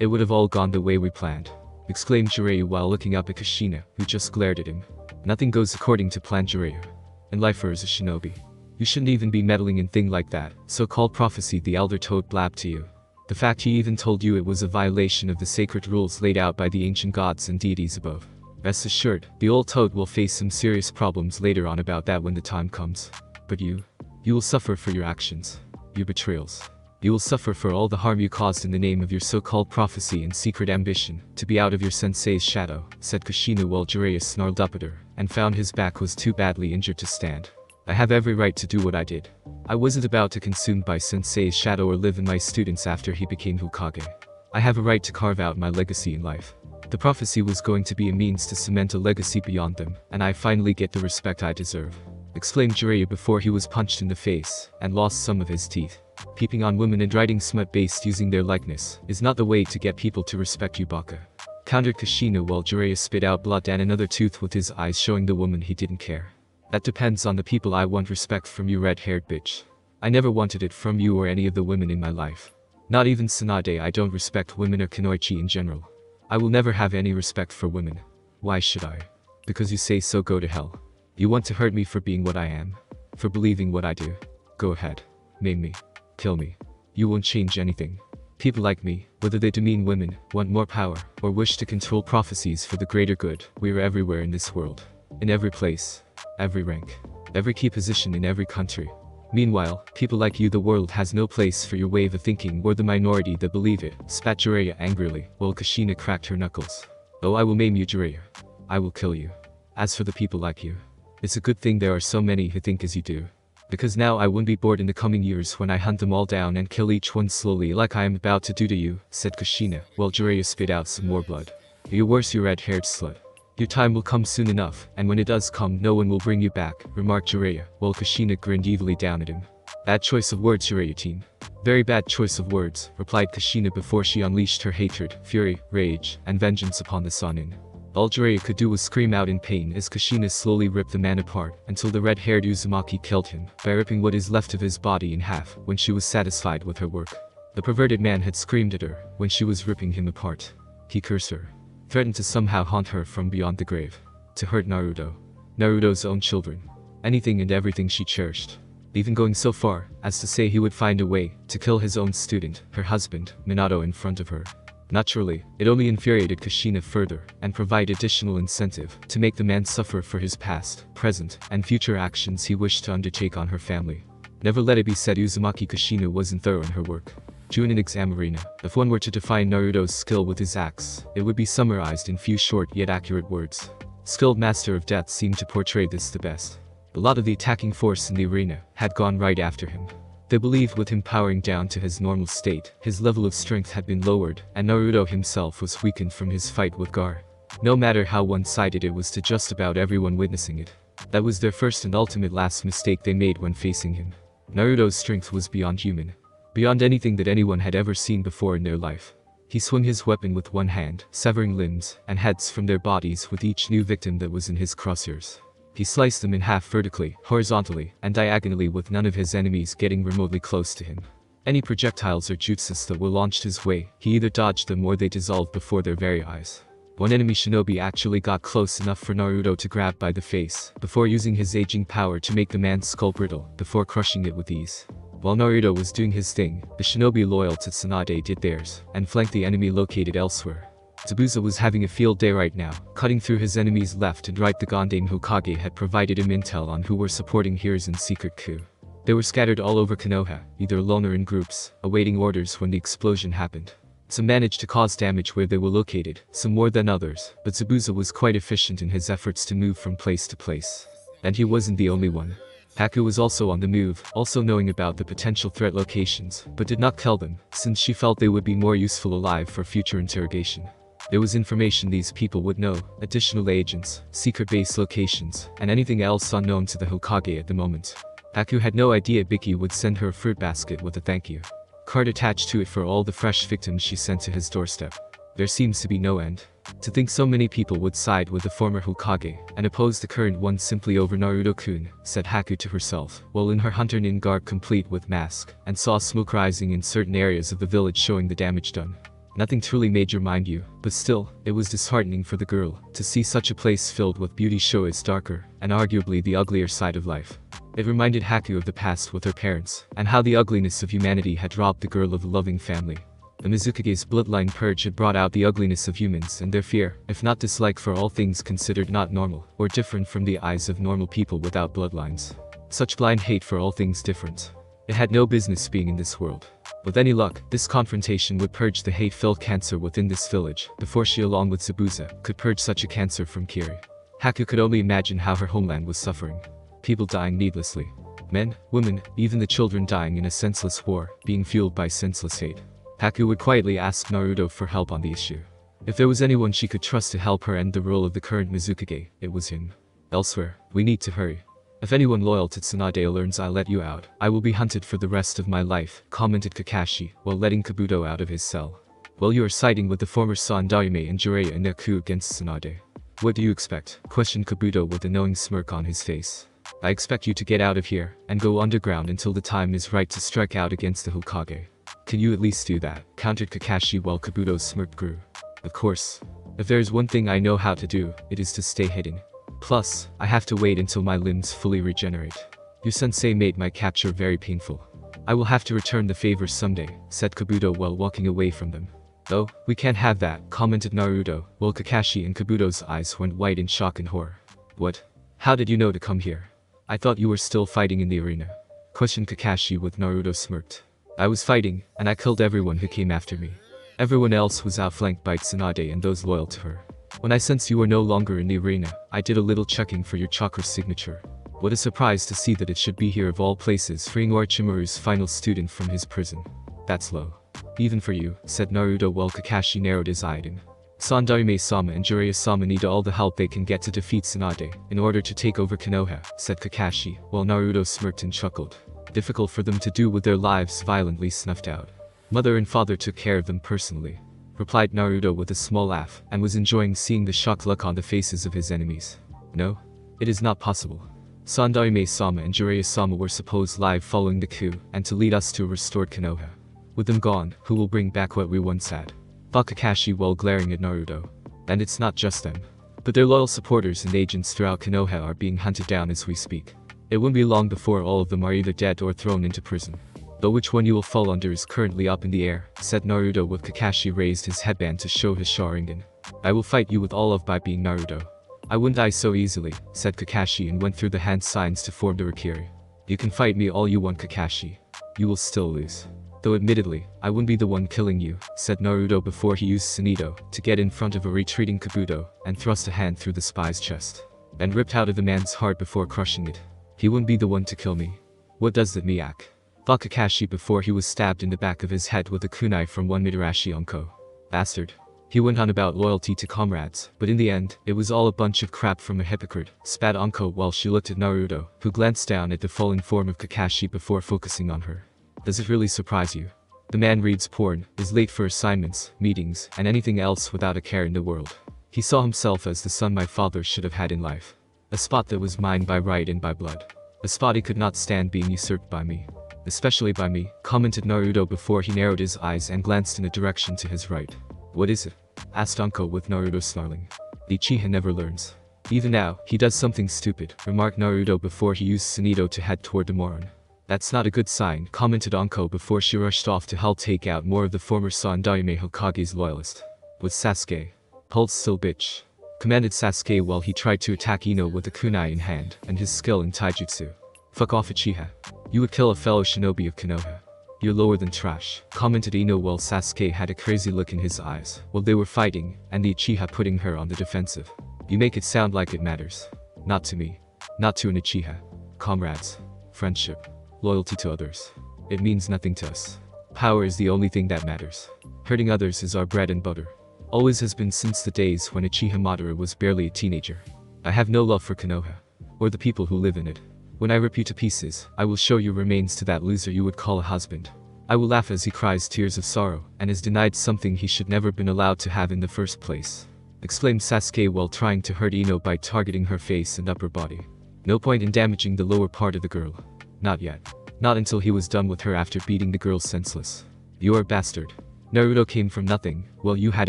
It would have all gone the way we planned. Exclaimed Jiraiya while looking up at Kushina, who just glared at him. Nothing goes according to plan, Jiraiya. And lifer is a shinobi. You shouldn't even be meddling in thing like that, so-called prophecy, the elder toad blabbed to you. The fact he even told you it was a violation of the sacred rules laid out by the ancient gods and deities above. Rest assured, the old toad will face some serious problems later on about that when the time comes. But you will suffer for your actions. Your betrayals. You will suffer for all the harm you caused in the name of your so-called prophecy and secret ambition to be out of your sensei's shadow, said Kushina while Jiraiya snarled up at her, and found his back was too badly injured to stand. I have every right to do what I did. I wasn't about to consumed by sensei's shadow or live in my students after he became Hokage. I have a right to carve out my legacy in life. The prophecy was going to be a means to cement a legacy beyond them, and I finally get the respect I deserve. Exclaimed Jiraiya before he was punched in the face, and lost some of his teeth. Peeping on women and writing smut based using their likeness, is not the way to get people to respect you, Baka. Countered Kushina while Jiraiya spit out blood and another tooth with his eyes showing the woman he didn't care. That depends on the people. I want respect from you, red-haired bitch. I never wanted it from you or any of the women in my life. Not even Tsunade. I don't respect women or Kunoichi in general. I will never have any respect for women. Why should I? Because you say so. Go to hell. You want to hurt me for being what I am? For believing what I do? Go ahead. Maim me. Kill me. You won't change anything. People like me, whether they demean women, want more power, or wish to control prophecies for the greater good, we are everywhere in this world. In every place. Every rank. Every key position in every country. Meanwhile, people like you, the world has no place for your way of thinking or the minority that believe it, spat Jiraiya angrily, while Kushina cracked her knuckles. Oh, I will maim you, Jiraiya. I will kill you. As for the people like you, it's a good thing there are so many who think as you do. Because now I won't be bored in the coming years when I hunt them all down and kill each one slowly like I am about to do to you, said Kushina, while Jiraiya spit out some more blood. You're worse, you red-haired slut. Your time will come soon enough, and when it does come, no one will bring you back, remarked Jiraiya, while Kushina grinned evilly down at him. Bad choice of words, Jiraiya team. Very bad choice of words, replied Kushina before she unleashed her hatred, fury, rage, and vengeance upon the Sannin. All Jiraiya could do was scream out in pain as Kushina slowly ripped the man apart until the red-haired Uzumaki killed him by ripping what is left of his body in half when she was satisfied with her work. The perverted man had screamed at her when she was ripping him apart. He cursed her. Threatened to somehow haunt her from beyond the grave. To hurt Naruto. Naruto's own children. Anything and everything she cherished. Even going so far as to say he would find a way to kill his own student, her husband, Minato, in front of her. Naturally, it only infuriated Kushina further and provided additional incentive to make the man suffer for his past, present, and future actions he wished to undertake on her family. Never let it be said Uzumaki Kushina wasn't thorough in her work. During an exam arena, if one were to define Naruto's skill with his axe, it would be summarized in few short yet accurate words. Skilled Master of Death seemed to portray this the best. A lot of the attacking force in the arena had gone right after him. They believed with him powering down to his normal state, his level of strength had been lowered, and Naruto himself was weakened from his fight with Gar. No matter how one-sided it was to just about everyone witnessing it. That was their first and ultimate last mistake they made when facing him. Naruto's strength was beyond human. beyond anything that anyone had ever seen before in their life. He swung his weapon with one hand, severing limbs and heads from their bodies with each new victim that was in his crosshairs. He sliced them in half vertically, horizontally, and diagonally with none of his enemies getting remotely close to him. Any projectiles or jutsus that were launched his way, he either dodged them or they dissolved before their very eyes. One enemy shinobi actually got close enough for Naruto to grab by the face, before using his aging power to make the man's skull brittle, before crushing it with ease. While Naruto was doing his thing, the shinobi loyal to Tsunade did theirs, and flanked the enemy located elsewhere. Zabuza was having a field day right now, cutting through his enemies left and right. The Gondame Hokage had provided him intel on who were supporting Hiruzen's secret coup. They were scattered all over Konoha, either alone or in groups, awaiting orders when the explosion happened. Some managed to cause damage where they were located, some more than others, but Zabuza was quite efficient in his efforts to move from place to place. And he wasn't the only one. Haku was also on the move, also knowing about the potential threat locations, but did not kill them, since she felt they would be more useful alive for future interrogation. There was information these people would know, additional agents, secret base locations, and anything else unknown to the Hokage at the moment. Haku had no idea Biki would send her a fruit basket with a thank you card attached to it for all the fresh victims she sent to his doorstep. There seems to be no end. To think so many people would side with the former Hokage and oppose the current one simply over Naruto-kun, said Haku to herself, while in her hunter nin garb complete with mask, and saw smoke rising in certain areas of the village showing the damage done. Nothing truly major mind you, but still, it was disheartening for the girl to see such a place filled with beauty show its darker, and arguably the uglier side of life. It reminded Haku of the past with her parents, and how the ugliness of humanity had robbed the girl of a loving family. The Mizukage's bloodline purge had brought out the ugliness of humans and their fear, if not dislike for all things considered not normal, or different from the eyes of normal people without bloodlines. Such blind hate for all things different. It had no business being in this world. With any luck, this confrontation would purge the hate-filled cancer within this village, before she along with Zabuza, could purge such a cancer from Kiri. Haku could only imagine how her homeland was suffering. People dying needlessly. Men, women, even the children dying in a senseless war, being fueled by senseless hate. Haku would quietly ask Naruto for help on the issue. If there was anyone she could trust to help her end the role of the current Mizukage, it was him. Elsewhere, we need to hurry. If anyone loyal to Tsunade learns I let you out, I will be hunted for the rest of my life, commented Kakashi, while letting Kabuto out of his cell. Well, you are siding with the former Sandaime and Jiraiya in their coup against Tsunade. What do you expect? Questioned Kabuto with a knowing smirk on his face. I expect you to get out of here, and go underground until the time is right to strike out against the Hokage. Can you at least do that? Countered Kakashi while Kabuto's smirk grew. Of course. If there is one thing I know how to do, it is to stay hidden. Plus, I have to wait until my limbs fully regenerate. Your sensei made my capture very painful. I will have to return the favor someday, said Kabuto while walking away from them. Oh, we can't have that, commented Naruto, while Kakashi and Kabuto's eyes went white in shock and horror. What? How did you know to come here? I thought you were still fighting in the arena. Questioned Kakashi with Naruto smirked. I was fighting, and I killed everyone who came after me. Everyone else was outflanked by Tsunade and those loyal to her. When I sensed you were no longer in the arena, I did a little checking for your chakra signature. What a surprise to see that it should be here of all places, freeing Orochimaru's final student from his prison. That's low. Even for you, said Naruto while Kakashi narrowed his eye at him. Sandaime-sama and Jiraiya-sama need all the help they can get to defeat Tsunade, in order to take over Konoha, said Kakashi, while Naruto smirked and chuckled. Difficult for them to do with their lives violently snuffed out. Mother and father took care of them personally, replied Naruto with a small laugh, and was enjoying seeing the shocked look on the faces of his enemies. No? It is not possible. Sandaime-sama and Jiraiya-sama were supposed live following the coup, and to lead us to a restored Konoha. With them gone, who will bring back what we once had? Thought Kakashi while glaring at Naruto. And it's not just them. But their loyal supporters and agents throughout Konoha are being hunted down as we speak. It won't be long before all of them are either dead or thrown into prison. Though which one you will fall under is currently up in the air, said Naruto with Kakashi raised his headband to show his Sharingan. I will fight you with all of by being Naruto. I wouldn't die so easily, said Kakashi and went through the hand signs to form the Rikiri. You can fight me all you want, Kakashi. You will still lose. Though admittedly, I wouldn't be the one killing you, said Naruto before he used Sunedo to get in front of a retreating Kabuto and thrust a hand through the spy's chest. And ripped out of the man's heart before crushing it. He wouldn't be the one to kill me. What does that Miak? Thought Kakashi before he was stabbed in the back of his head with a kunai from one Mitarashi Onko. Bastard. He went on about loyalty to comrades, but in the end, it was all a bunch of crap from a hypocrite, spat Onko while she looked at Naruto, who glanced down at the fallen form of Kakashi before focusing on her. Does it really surprise you? The man reads porn, is late for assignments, meetings, and anything else without a care in the world. He saw himself as the son my father should have had in life. A spot that was mine by right and by blood. A spot he could not stand being usurped by me. Especially by me, commented Naruto before he narrowed his eyes and glanced in a direction to his right. What is it? Asked Anko with Naruto snarling. The Uchiha never learns. Even now, he does something stupid, remarked Naruto before he used Sunito to head toward the Moron. That's not a good sign, commented Anko before she rushed off to help take out more of the former Sandaime Hokage's loyalist. With Sasuke. Hold still, bitch. Commanded Sasuke while he tried to attack Ino with a kunai in hand and his skill in taijutsu. Fuck off, Uchiha. You would kill a fellow shinobi of Konoha. You're lower than trash, commented Ino while Sasuke had a crazy look in his eyes while they were fighting and the Uchiha putting her on the defensive. You make it sound like it matters. Not to me. Not to an Uchiha. Comrades. Friendship. Loyalty to others. It means nothing to us. Power is the only thing that matters. Hurting others is our bread and butter. Always has been since the days when Uchiha Madara was barely a teenager. I have no love for Konoha. Or the people who live in it. When I rip you to pieces, I will show your remains to that loser you would call a husband. I will laugh as he cries tears of sorrow and is denied something he should never been allowed to have in the first place. Exclaimed Sasuke while trying to hurt Ino by targeting her face and upper body. No point in damaging the lower part of the girl. Not yet. Not until he was done with her after beating the girl senseless. You're a bastard. Naruto came from nothing, well you had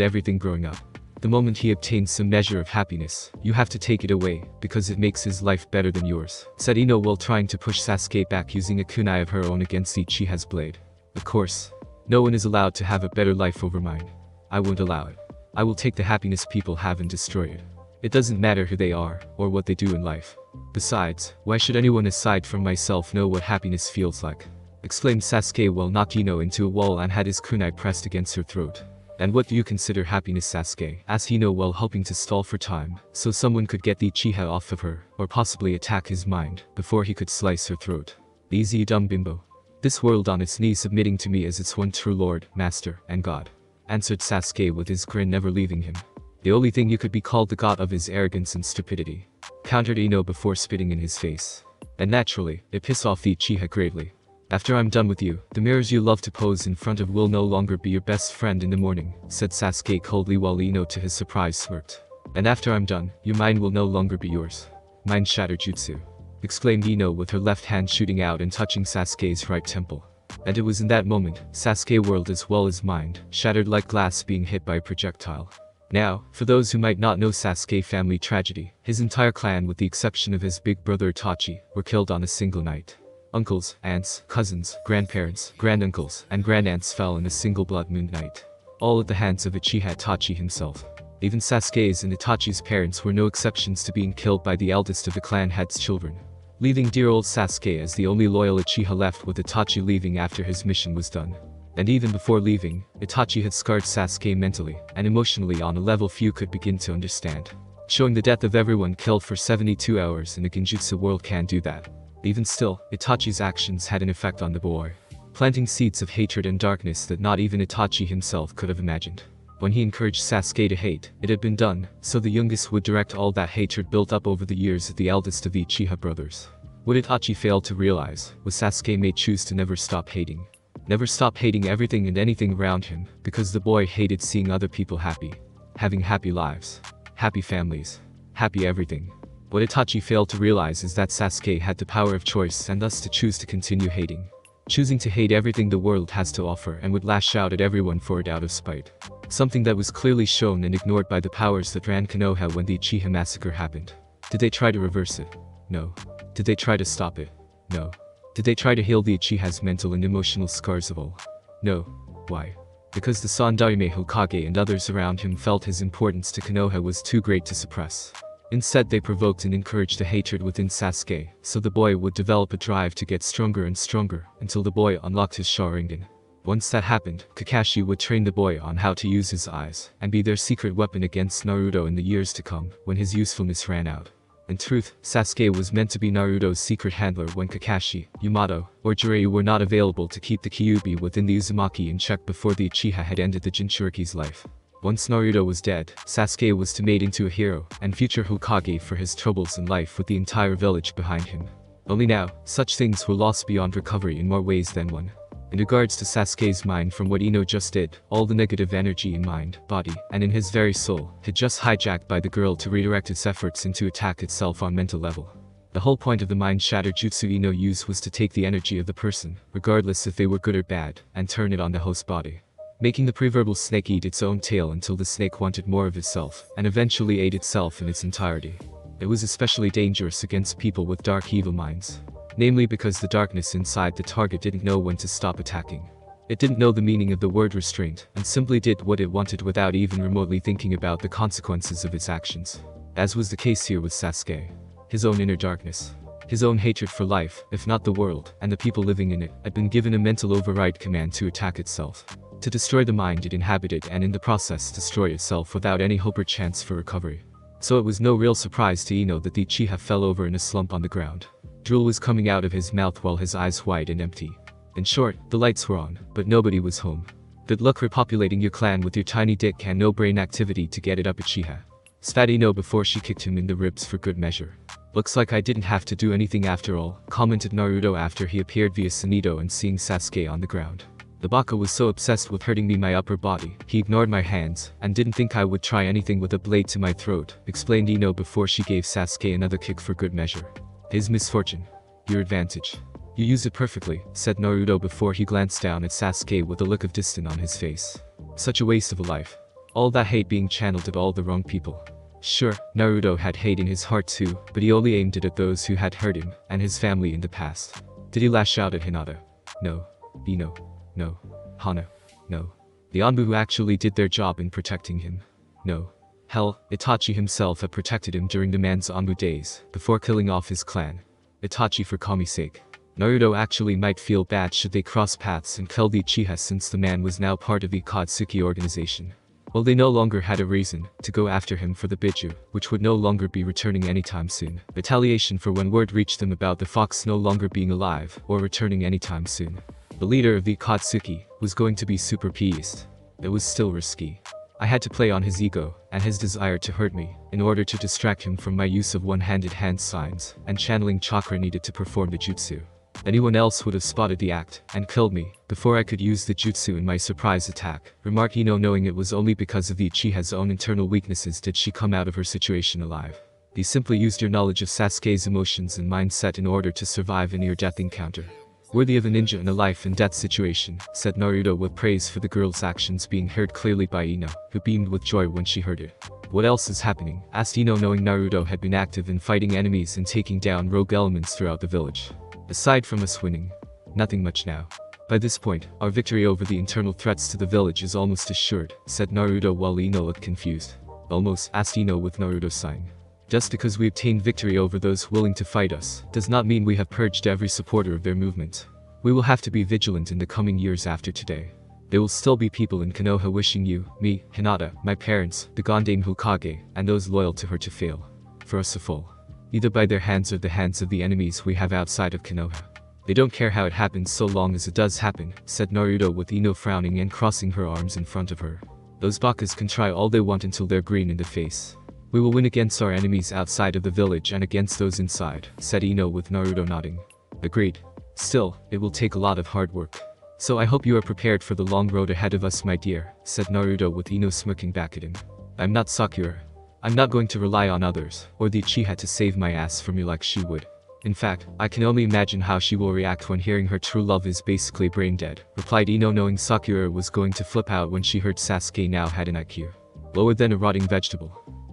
everything growing up. The moment he obtains some measure of happiness, you have to take it away, because it makes his life better than yours, said Ino while trying to push Sasuke back using a kunai of her own against the Uchiha's blade. Of course. No one is allowed to have a better life over mine. I won't allow it. I will take the happiness people have and destroy it. It doesn't matter who they are, or what they do in life. Besides, why should anyone aside from myself know what happiness feels like? Exclaimed Sasuke while knocked Ino into a wall and had his kunai pressed against her throat. And what do you consider happiness, Sasuke? Asked Ino while hoping to stall for time, so someone could get the Uchiha off of her, or possibly attack his mind, before he could slice her throat. Easy, you dumb bimbo. This world on its knees submitting to me as its one true lord, master, and god. Answered Sasuke with his grin never leaving him. The only thing you could be called the god of is arrogance and stupidity. Countered Ino before spitting in his face. And naturally, it pissed off the Uchiha greatly. After I'm done with you, the mirrors you love to pose in front of will no longer be your best friend in the morning, said Sasuke coldly while Ino to his surprise smirked. And after I'm done, your mind will no longer be yours. Mind shatter jutsu. Exclaimed Ino with her left hand shooting out and touching Sasuke's right temple. And it was in that moment, Sasuke world as well as mind, shattered like glass being hit by a projectile. Now, for those who might not know Sasuke family tragedy, his entire clan with the exception of his big brother Itachi, were killed on a single night. Uncles, aunts, cousins, grandparents, granduncles, and grandaunts fell in a single blood moon night. All at the hands of Uchiha Itachi himself. Even Sasuke's and Itachi's parents were no exceptions to being killed by the eldest of the clan head's children. Leaving dear old Sasuke as the only loyal Uchiha left with Itachi leaving after his mission was done. And even before leaving, Itachi had scarred Sasuke mentally and emotionally on a level few could begin to understand. Showing the death of everyone killed for 72 hours in the Genjutsu world can do that. Even still, Itachi's actions had an effect on the boy, planting seeds of hatred and darkness that not even Itachi himself could have imagined. When he encouraged Sasuke to hate, it had been done, so the youngest would direct all that hatred built up over the years at the eldest of the Uchiha brothers. What Itachi failed to realize was Sasuke may choose to never stop hating. Never stop hating everything and anything around him, because the boy hated seeing other people happy. Having happy lives. Happy families. Happy everything. What Itachi failed to realize is that Sasuke had the power of choice and thus to choose to continue hating. Choosing to hate everything the world has to offer and would lash out at everyone for it out of spite. Something that was clearly shown and ignored by the powers that ran Konoha when the Uchiha massacre happened. Did they try to reverse it? No. Did they try to stop it? No. Did they try to heal the Uchiha's mental and emotional scars of all? No. Why? Because the Sandaime Hokage and others around him felt his importance to Konoha was too great to suppress. Instead they provoked and encouraged the hatred within Sasuke, so the boy would develop a drive to get stronger and stronger, until the boy unlocked his Sharingan. Once that happened, Kakashi would train the boy on how to use his eyes, and be their secret weapon against Naruto in the years to come, when his usefulness ran out. In truth, Sasuke was meant to be Naruto's secret handler when Kakashi, Yamato, or Jiraiya were not available to keep the Kyuubi within the Uzumaki in check before the Uchiha had ended the Jinchuriki's life. Once Naruto was dead, Sasuke was to made into a hero and future Hokage for his troubles in life with the entire village behind him. Only now, such things were lost beyond recovery in more ways than one. In regards to Sasuke's mind, from what Ino just did, all the negative energy in mind, body, and in his very soul, had just hijacked by the girl to redirect its efforts into attack itself on mental level. The whole point of the mind shatter jutsu Ino used was to take the energy of the person, regardless if they were good or bad, and turn it on the host body, making the proverbial snake eat its own tail until the snake wanted more of itself, and eventually ate itself in its entirety. It was especially dangerous against people with dark evil minds. Namely because the darkness inside the target didn't know when to stop attacking. It didn't know the meaning of the word restraint, and simply did what it wanted without even remotely thinking about the consequences of its actions. As was the case here with Sasuke. His own inner darkness, his own hatred for life, if not the world, and the people living in it, had been given a mental override command to attack itself. To destroy the mind it inhabited and in the process destroy itself without any hope or chance for recovery. So it was no real surprise to Ino that the Uchiha fell over in a slump on the ground. Drool was coming out of his mouth while his eyes wide and empty. In short, the lights were on, but nobody was home. Good luck repopulating your clan with your tiny dick and no brain activity to get it up Uchiha. Spat Ino before she kicked him in the ribs for good measure. Looks like I didn't have to do anything after all, commented Naruto after he appeared via Sanido and seeing Sasuke on the ground. The baka was so obsessed with hurting me my upper body, he ignored my hands, and didn't think I would try anything with a blade to my throat, explained Ino before she gave Sasuke another kick for good measure. His misfortune. Your advantage. You use it perfectly, said Naruto before he glanced down at Sasuke with a look of disdain on his face. Such a waste of a life. All that hate being channeled at all the wrong people. Sure, Naruto had hate in his heart too, but he only aimed it at those who had hurt him, and his family in the past. Did he lash out at Hinata? No. Ino? No. Hana? No. The Anbu who actually did their job in protecting him? No. Hell, Itachi himself had protected him during the man's Anbu days, before killing off his clan. Itachi for Kami's sake. Naruto actually might feel bad should they cross paths and kill the Uchiha since the man was now part of the Akatsuki organization. Well, they no longer had a reason to go after him for the Biju, which would no longer be returning anytime soon. Retaliation for when word reached them about the fox no longer being alive or returning anytime soon. The leader of the Akatsuki was going to be super pissed. It was still risky. I had to play on his ego and his desire to hurt me in order to distract him from my use of one-handed hand signs and channeling chakra needed to perform the jutsu. Anyone else would have spotted the act and killed me before I could use the jutsu in my surprise attack, remarked Ino, knowing it was only because of the Uchiha's own internal weaknesses did she come out of her situation alive. You simply used your knowledge of Sasuke's emotions and mindset in order to survive a near-death encounter. Worthy of a ninja in a life-and-death situation, said Naruto with praise for the girl's actions being heard clearly by Ino, who beamed with joy when she heard it. What else is happening? Asked Ino, knowing Naruto had been active in fighting enemies and taking down rogue elements throughout the village. Aside from us winning, nothing much now. By this point, our victory over the internal threats to the village is almost assured, said Naruto while Ino looked confused. Almost, asked Ino with Naruto sighing. Just because we obtained victory over those willing to fight us, does not mean we have purged every supporter of their movement. We will have to be vigilant in the coming years after today. There will still be people in Konoha wishing you, me, Hinata, my parents, the Gondame Hokage, and those loyal to her to fail. For us to fall. Either by their hands or the hands of the enemies we have outside of Konoha. They don't care how it happens so long as it does happen, said Naruto with Ino frowning and crossing her arms in front of her. Those bakas can try all they want until they're green in the face. We will win against our enemies outside of the village and against those inside, said Ino with Naruto nodding. Agreed. Still, it will take a lot of hard work. So I hope you are prepared for the long road ahead of us, my dear, said Naruto with Ino smirking back at him. I'm not Sakura. I'm not going to rely on others, or the Uchiha to save my ass from you like she would. In fact, I can only imagine how she will react when hearing her true love is basically brain dead, replied Ino, knowing Sakura was going to flip out when she heard Sasuke now had an IQ lower than a rotting vegetable.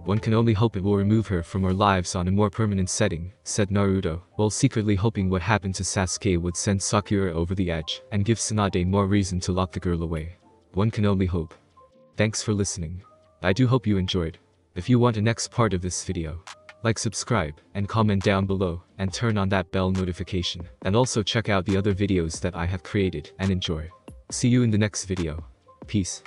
One can only hope it will remove her from our lives on a more permanent setting, said Naruto, while secretly hoping what happened to Sasuke would send Sakura over the edge and give Tsunade more reason to lock the girl away. One can only hope. Thanks for listening. I do hope you enjoyed. If you want a next part of this video, like, subscribe, and comment down below, and turn on that bell notification, and also check out the other videos that I have created and enjoy. See you in the next video. Peace.